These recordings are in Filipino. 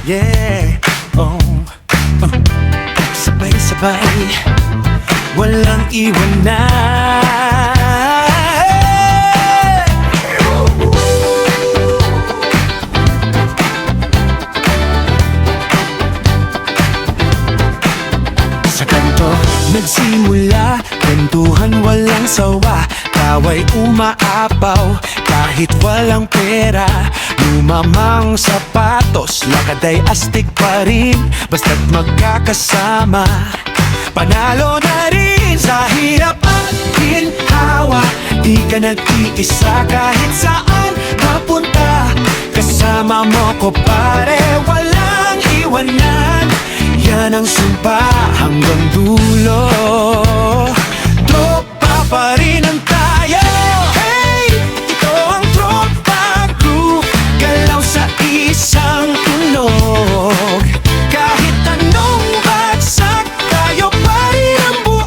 Yeah, oh, sabay-sabay, walang iwanan. Sa kanto nagsimula, kwentuhan walang sawa, tawa'y umaapaw kahit walang pera. Lumamang sapatos, lakad ay astig pa rin, basta't magkakasama, panalo na rin. Sa hirap at ginhawa, di ka nag-iisa kahit saan mapunta. Kasama mo ko pare, walang iwanan. Yan ang sumpa hanggang dulo, tropa pa rin ang tayo. Hey, ito ang Tropa Group, galaw sa isang tunog. Kahit anong bagsak, tayo pa rin ang buo.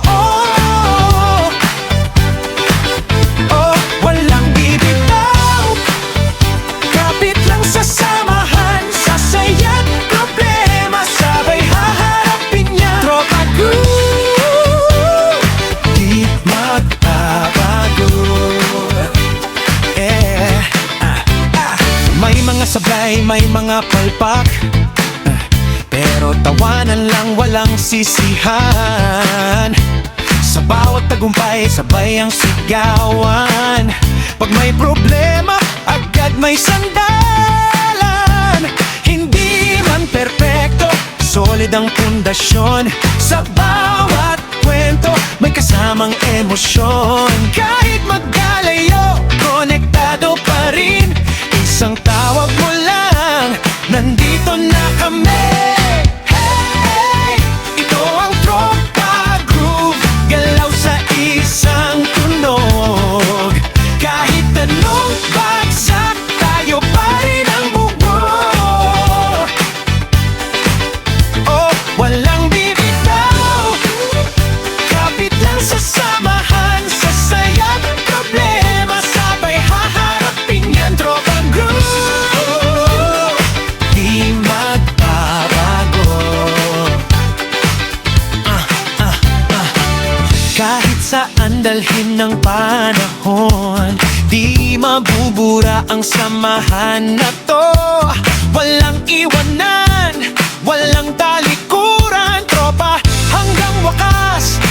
Oh, walang bibitaw, kapit lang sa samahan, sa saya't problema, sabay haharapin niya. Tropa Group, di magbabago. May mga sablay, may mga palpak, pero tawanan lang, walang sisihan. Sa bawat tagumpay, sabay ang sigawan. Pag may problema, agad may sandalan. Hindi man perpekto, solid ang pundasyon. Sa bawat kwento, may kasamang emosyon. Kahit magkalayo, konektado pa rin. Isang tawag mo lang, nandito na kami. Hey, ito ang Tropa Group, galaw sa isang tunog. Kahit anong bagsak, tayo pa rin ang buo. Oh, walang bibitaw, kapit lang sa samahan, sa saya't problema, sabay haharapin yan. Tropa Group, di magbabago. Kahit saan dalhin ng panahon, di mabubura ang samahan na to. Walang iwanan, walang talikuran, tropa hanggang wakas.